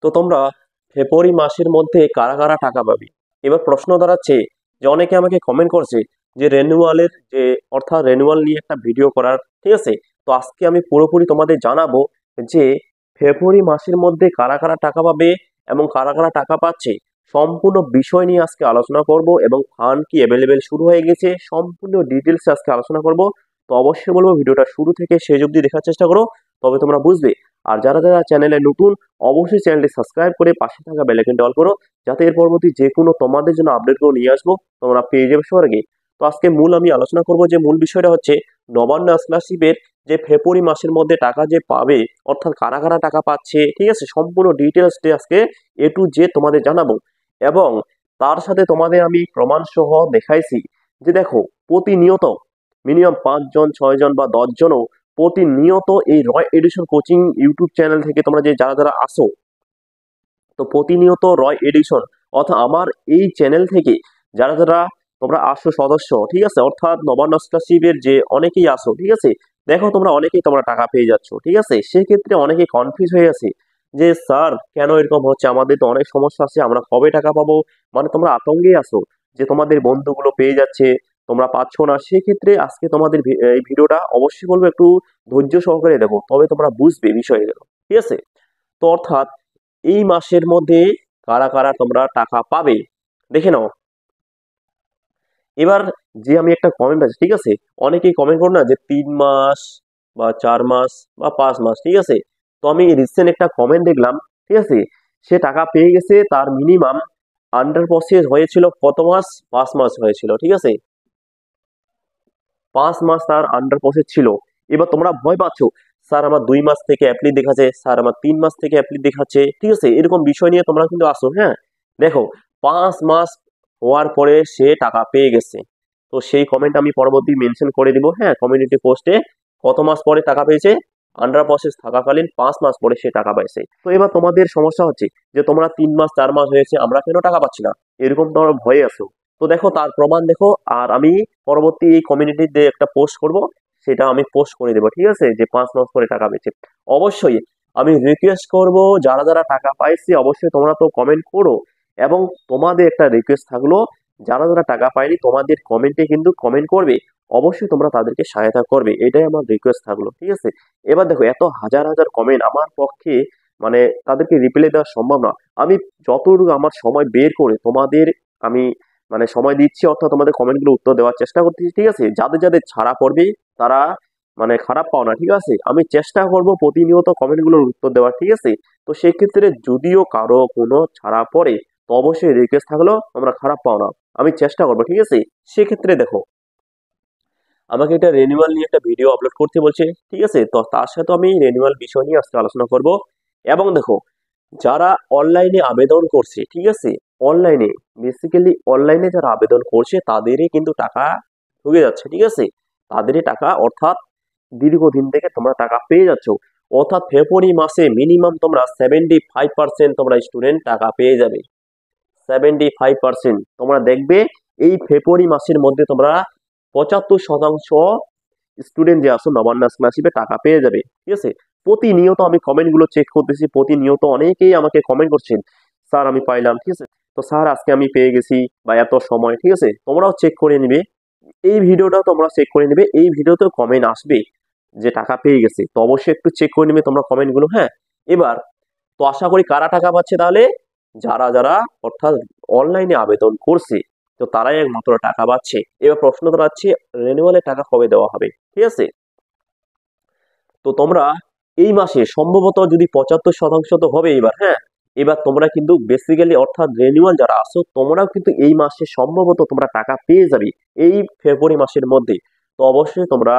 তো তোমরা ফেব্রুয়ারি মাসের মধ্যে কারা কারা টাকা পাবে? এবার প্রশ্ন দাঁড়াচ্ছে যে অনেকে আমাকে কমেন্ট করছে যে রেনুয়ালের যে অর্থাৎ রেনুয়াল নিয়ে একটা ভিডিও করার, ঠিক আছে? তো আজকে আমি পুরোপুরি তোমাদের জানাবো যে ফেব্রুয়ারি মাসের মধ্যে কারা কারা টাকা পাবে এবং কারা কারা টাকা পাচ্ছে, সম্পূর্ণ বিষয় নিয়ে আজকে আলোচনা করব এবং ফান্ড কি অ্যাভেলেবেল শুরু হয়ে গেছে সম্পূর্ণ ডিটেলস আজকে আলোচনা করব। তো অবশ্যই বলবো ভিডিওটা শুরু থেকে শেষ অবধি দেখার চেষ্টা করো, তবে তোমরা বুঝবে। আর যারা যারা চ্যানেলে নতুন, অবশ্যই চ্যানেলটি সাবস্ক্রাইব করে পাশে থাকা বেল আইকনটি অল করো, যাতে এর পরবর্তী যে কোনো তোমাদের জন্য আপডেটগুলো নিয়ে আসবো তোমরা পেয়ে যাবে সবার আগে। তো আজকে মূল আমি আলোচনা করব যে মূল বিষয়টা হচ্ছে নবান্ন স্কলারশিপের যে ফেব্রুয়ারি মাসের মধ্যে টাকা যে পাবে, অর্থাৎ কারা কারা টাকা পাচ্ছে, ঠিক আছে? সম্পূর্ণ ডিটেলস আজকে এ টু জেড তোমাদের জানাবো। এবং তার সাথে তোমাদের আমি প্রমাণ সহ দেখাইছি যে দেখো প্রতিনিয়ত মিনিমাম 5 জন 6 জন বা 10 জনও প্রতিনিয়ত এই রয় এডুকেশন কোচিং ইউটিউব চ্যানেল থেকে তোমরা যে যারা যারা আসো, তো প্রতিনিয়ত রয় এডুকেশন অর্থাৎ আমার এই চ্যানেল থেকে যারা যারা তোমরা আসো সদস্য, ঠিক আছে, অর্থাৎ নবান্ন স্কলারশিপের যে অনেকেই আসো, ঠিক আছে, দেখো তোমরা অনেকেই তোমরা টাকা পেয়ে যাচ্ছ, ঠিক আছে। সেক্ষেত্রে অনেকেই কনফিউজ হয়ে আছে যে স্যার কেন এরকম হচ্ছে, আমাদের তো অনেক সমস্যা আছে, আমরা কবে টাকা পাবো? মানে তোমরা আতঙ্কে আসো যে তোমাদের বন্ধুগুলো পেয়ে যাচ্ছে, তোমরা পাচ্ছ না। সেক্ষেত্রে আজকে তোমাদের এই ভিডিওটা অবশ্যই বলবো একটু ধৈর্য সহকারে দেখো, তবে তোমরা বুঝবে বিষয়গুলো, ঠিক আছে। তো অর্থাৎ এই মাসের মধ্যে কারা কারা তোমরা টাকা পাবে দেখে নাও। এবার যে আমি একটা কমেন্ট আছে, ঠিক আছে, অনেকেই কমেন্ট করো না যে 3 মাস বা 4 মাস বা 5 মাস, ঠিক আছে। তো আমি রিসেন্ট একটা কমেন্ট দেখলাম, ঠিক আছে, সে টাকা পেয়ে গেছে, তার মিনিমাম আন্ডার প্রসেস হয়েছিল কত মাস? 5 মাস হয়েছিল, ঠিক আছে। 5 মাস তার আন্ডার প্রসেস ছিল। এবার তোমরা ভয় পাচ্ছ, স্যার আমার 2 মাস থেকে অ্যাপ্লি দেখাচ্ছে, স্যার আমার 3 মাস থেকে অ্যাপ্লি দেখাচ্ছে, ঠিক আছে, এরকম বিষয় নিয়ে তোমরা কিন্তু আসো। হ্যাঁ, দেখো 5 মাস হওয়ার পরে সে টাকা পেয়ে গেছে। তো সেই কমেন্ট আমি পরবর্তী মেনশন করে দিব, হ্যাঁ, কমিউনিটি পোস্টে। কত মাস পরে টাকা পেয়েছে? আন্ডার প্রসেস থাকাকালীন 5 মাস পরে সে টাকা পাইছে। তো এবার তোমাদের সমস্যা হচ্ছে যে তোমরা 3 মাস 4 মাস হয়েছে, আমরা কেন টাকা পাচ্ছি না, এরকম তোমরা ভয়ে আছো। তো দেখো তার প্রমাণ দেখো, আর আমি পরবর্তী এই কমিউনিটিতে একটা পোস্ট করব, সেটা আমি পোস্ট করে দেবো, ঠিক আছে, যে 5 মাস পরে টাকা পেয়েছে। অবশ্যই আমি রিকোয়েস্ট করব, যারা যারা টাকা পাইছে অবশ্যই তোমরা তো কমেন্ট করো। এবং তোমাদের একটা রিকোয়েস্ট থাকলো, যারা যারা টাকা পায়নি তোমাদের কমেন্টে কিন্তু কমেন্ট করবে, অবশ্যই তোমরা তাদেরকে সহায়তা করবে, এটাই আমার রিকোয়েস্ট থাকলো, ঠিক আছে। এবার দেখো এত হাজার হাজার কমেন্ট আমার পক্ষে মানে তাদেরকে রিপ্লাই দেওয়া সম্ভব না। আমি যতটুকু আমার সময় বের করে তোমাদের আমি মানে সময় দিচ্ছি, অর্থাৎ তোমাদের কমেন্টগুলো উত্তর দেওয়ার চেষ্টা করতেছি, ঠিক আছে। যাদের যাদের ছাড়া পড়বে তারা মানে খারাপ পাও না, ঠিক আছে। আমি চেষ্টা করব প্রতিনিয়ত কমেন্টগুলোর উত্তর দেওয়ার, ঠিক আছে। তো সেক্ষেত্রে যদিও কারো কোনো ছাড়া পড়ে, তো অবশ্যই রিকোয়েস্ট থাকলো তোমরা খারাপ পাও না, আমি চেষ্টা করবো, ঠিক আছে। সেক্ষেত্রে দেখো আমাকে একটা রেনিউয়াল নিয়ে একটা ভিডিও আপলোড করতে বলছে, ঠিক আছে। তো তার সাথে আমি রেনিউয়াল বিষয় নিয়ে আজকে আলোচনা করব। এবং দেখো যারা অনলাইনে আবেদন করছে, ঠিক আছে, অনলাইনে বেসিক্যালি অনলাইনে যারা আবেদন করছে তাদেরই কিন্তু টাকা ঢুকে যাচ্ছে, ঠিক আছে, তাদেরই টাকা, অর্থাৎ দীর্ঘদিন থেকে তোমরা টাকা পেয়ে যাচ্ছ। অর্থাৎ ফেব্রুয়ারি মাসে মিনিমাম তোমরা 75% তোমরা স্টুডেন্ট টাকা পেয়ে যাবে। 75% তোমরা দেখবে এই ফেব্রুয়ারি মাসের মধ্যে তোমরা 75% স্টুডেন্ট যে আসো নবান্ন স্কলারশিপে টাকা পেয়ে যাবে, ঠিক আছে। প্রতিনিয়ত আমি কমেন্ট গুলো চেক করতেছি, প্রতিনিয়ত অনেকেই আমাকে কমেন্ট করছেন, স্যার আমি পাইলাম, ঠিক আছে, তো স্যার আজকে আমি পেয়ে গেছি বা এত সময়, ঠিক আছে। তোমরাও চেক করে নিবে, এই ভিডিওটাও তোমরা চেক করে নিবে, এই ভিডিওতেও কমেন্ট আসবে যে টাকা পেয়ে গেছে, তো অবশ্যই একটু চেক করে নিবে তোমরা কমেন্ট গুলো। হ্যাঁ, এবার তো আশা করি কারা টাকা পাচ্ছে তাহলে? যারা যারা অর্থাৎ অনলাইনে আবেদন করছে, তো তারাই একমাত্র টাকা পাচ্ছে। এবার প্রশ্ন দাঁড়াচ্ছে রেনুয়ালের টাকা কবে দেওয়া হবে, ঠিক আছে। তো তোমরা এই মাসে সম্ভবত যদি 75% তো হবে এবার, হ্যাঁ, এবার তোমরা কিন্তু বেসিক্যালি অর্থাৎ রেনিউয়াল যারা আসো তোমরাও কিন্তু এই মাসে সম্ভবত তোমরা টাকা পেয়ে যাবে এই ফেব্রুয়ারি মাসের মধ্যে। তো অবশ্যই তোমরা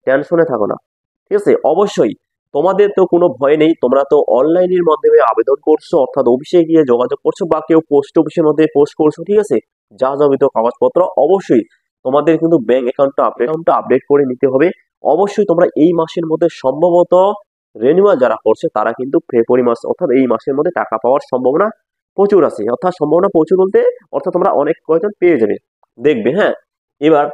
টেনশনে থাকো না, ঠিক আছে। অবশ্যই তোমাদের তো কোনো ভয় নেই, তোমরা তো অনলাইনের মাধ্যমে আবেদন করছো, অর্থাৎ অফিসে গিয়ে যোগাযোগ করছো বা কেউ পোস্ট অফিসের মধ্যে পোস্ট করছো, ঠিক আছে। যা যাবিত কাগজপত্র অবশ্যই তোমাদের কিন্তু ব্যাংক অ্যাকাউন্টটা আপডেট করে নিতে হবে। অবশ্যই তোমরা এই মাসের মধ্যে সম্ভবত রেনুয়াল যারা করছে তারা কিন্তু ফেব্রুয়ারি মাস অর্থাৎ এই মাসের মধ্যে টাকা পাওয়ার সম্ভাবনা প্রচুর আছে, অর্থাৎ সম্ভাবনা প্রচুর বলতে অর্থাৎ তোমরা অনেক কয়জন পেয়ে যাবে দেখবে। হ্যাঁ, এবার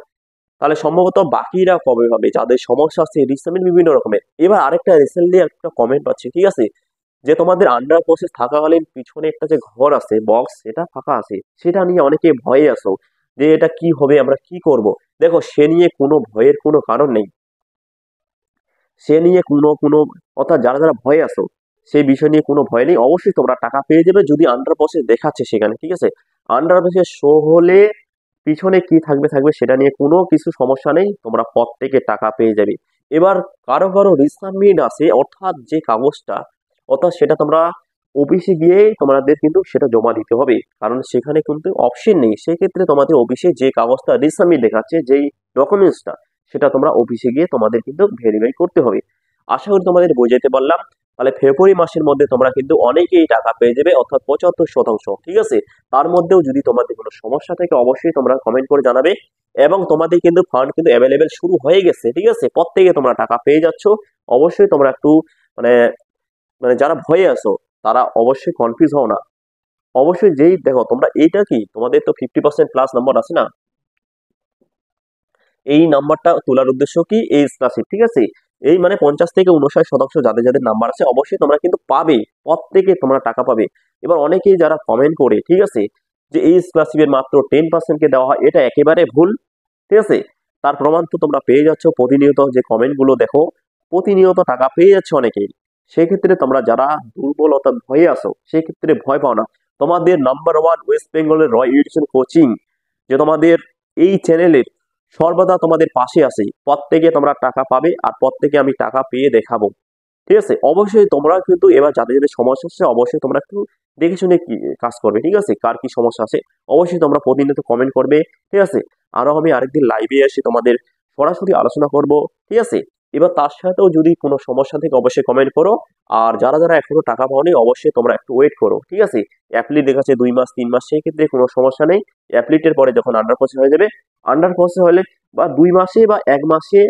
তাহলে সম্ভবত বাকিরা কবে হবে যাদের সমস্যা আছে রিসেন্টলি বিভিন্ন রকমের। এবার আরেকটা রিসেন্টলি একটা কমেন্ট পাচ্ছি, ঠিক আছে, যে তোমাদের আন্ডার প্রসেস থাকাকালীন পিছনে একটা যে ঘর আছে বক্স, সেটা ফাঁকা আছে, সেটা নিয়ে অনেকে ভয়ে আছো যে এটা কি হবে, আমরা কি করব। দেখো সে নিয়ে কোনো ভয়ের কোনো কারণ নেই, সে নিয়ে কোনো কোনো অর্থাৎ যারা যারা ভয়ে আছো সেই বিষয় নিয়ে কোনো ভয় নেই। অবশ্যই তোমরা টাকা পেয়ে যাবে যদি আন্ডার প্রসেস দেখাচ্ছে সেখানে, ঠিক আছে। আন্ডার প্রসেস শো হলে পিছনে কি থাকবে থাকবে, সেটা নিয়ে কোনো কিছু সমস্যা নেই, তোমরা প্রত্যেকে টাকা পেয়ে যাবে। এবার কারো কারো রিসাবমিট আছে, অর্থাৎ যে কাগজটা, অর্থাৎ সেটা তোমরা অফিসে গিয়ে তোমাদের কিন্তু সেটা জমা দিতে হবে, কারণ সেখানে কিন্তু অপশন নেই। সেক্ষেত্রে তোমাদের অফিসে যে কাগজটা রিসাবমিট দেখাচ্ছে, যেই ডকুমেন্টসটা, সেটা তোমরা অফিসে গিয়ে তোমাদের কিন্তু ভেরিফাই করতে হবে। আশা করি তোমাদের বোঝাতে পারলাম। তাহলে ফেব্রুয়ারি মাসের মধ্যে তোমরা কিন্তু অনেকেই টাকা পেয়ে যাবে, অর্থাৎ 75%, ঠিক আছে। তার মধ্যেও যদি তোমাদের কোনো সমস্যা থাকে অবশ্যই তোমরা কমেন্ট করে জানাবে। এবং তোমাদের কিন্তু ফান্ড কিন্তু অ্যাভেলেবেল শুরু হয়ে গেছে, ঠিক আছে, প্রত্যেকে তোমরা টাকা পেয়ে যাচ্ছ। অবশ্যই তোমরা একটু মানে মানে যারা ভয়ে আছো তারা অবশ্যই কনফিউজ হও না। অবশ্যই যেই দেখো তোমরা এইটা কি, তোমাদের তো 50% প্লাস নাম্বার আছে না, এই নাম্বারটা তোলার উদ্দেশ্য কি, এই স্কলারশিপ, ঠিক আছে। এই মানে 50 থেকে 59% যাদের যাদের নাম্বার আছে অবশ্যই তোমরা কিন্তু পাবে, প্রত্যেকে তোমরা টাকা পাবে। এবার অনেকেই যারা কমেন্ট করে, ঠিক আছে, যে এই স্কলারশিপের মাত্র 10% কে দেওয়া হয়, এটা একেবারে ভুল, ঠিক আছে। তার প্রমাণ তো তোমরা পেয়ে যাচ্ছ প্রতিনিয়ত, যে কমেন্ট গুলো দেখো, প্রতিনিয়ত টাকা পেয়ে যাচ্ছে অনেকেই। সেক্ষেত্রে তোমরা যারা দুর্বলতা ভয়ে আসো সেক্ষেত্রে ভয় পাও না। তোমাদের নাম্বার 1 ওয়েস্ট বেঙ্গলের রয় এডুকেশন কোচিং, যে তোমাদের এই চ্যানেলের সর্বদা তোমাদের পাশে আছে, প্রত্যেকে তোমরা টাকা পাবে, আর প্রত্যেকে আমি টাকা পেয়ে দেখাবো, ঠিক আছে। অবশ্যই তোমরা কিন্তু এবার যাদের যাদের সমস্যা আছে অবশ্যই তোমরা একটু দেখে শুনে কাজ করবে, ঠিক আছে। কার কি সমস্যা আছে অবশ্যই তোমরা প্রতিনিয়ত কমেন্ট করবে, ঠিক আছে। আরো আমি আরেকদিন লাইভে এসে তোমাদের সরাসরি আলোচনা করব, ঠিক আছে। এবার তার সাথেও যদি কোনো সমস্যা থেকে অবশ্যই কমেন্ট করো। আর যারা যারা এখনো টাকা পাওনি অবশ্যই তোমরা একটু ওয়েট করো, ঠিক আছে। অ্যাপ্লি দেখাচ্ছে 2 মাস 3 মাস, সেই ক্ষেত্রে কোনো সমস্যা নেই। অ্যাপ্লিটের পরে যখন আন্ডার প্রসেস হয়ে যাবে, আন্ডার প্রসেস হলে বা 2 মাসে বা 1 মাসে,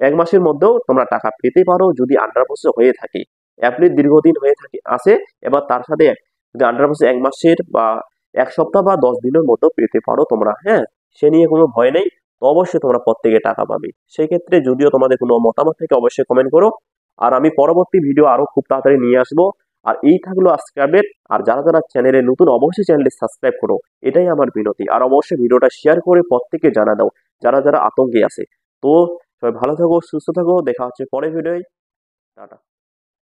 1 মাসের মধ্যেও তোমরা টাকা পেতে পারো যদি আন্ডার প্রসেস হয়ে থাকে। অ্যাপ্লি দীর্ঘদিন হয়ে থাকে আসে, এবার তার সাথে যদি আন্ডার প্রসেস 1 মাসের বা 1 সপ্তাহ বা 10 দিনের মতো পেতে পারো তোমরা, হ্যাঁ। সে নিয়ে কোনো ভয় নেই। তো অবশ্যই তোমরা প্রত্যেকে টাকা পাবে। সেক্ষেত্রে যদিও তোমাদের কোনো মতামত থেকে অবশ্যই কমেন্ট করো। আর আমি পরবর্তী ভিডিও আরো খুব তাড়াতাড়ি নিয়ে আসবো। আর এই থাকলো আজকে আপডেট। আর যারা যারা চ্যানেলে নতুন অবশ্যই চ্যানেলটি সাবস্ক্রাইব করো, এটাই আমার বিনতি। আর অবশ্যই ভিডিওটা শেয়ার করে প্রত্যেককে জানা দাও যারা যারা আতঙ্কে আছে। তো সবাই ভালো থাকো, সুস্থ থাকো, দেখা হচ্ছে পরের ভিডিওয়। টাটা।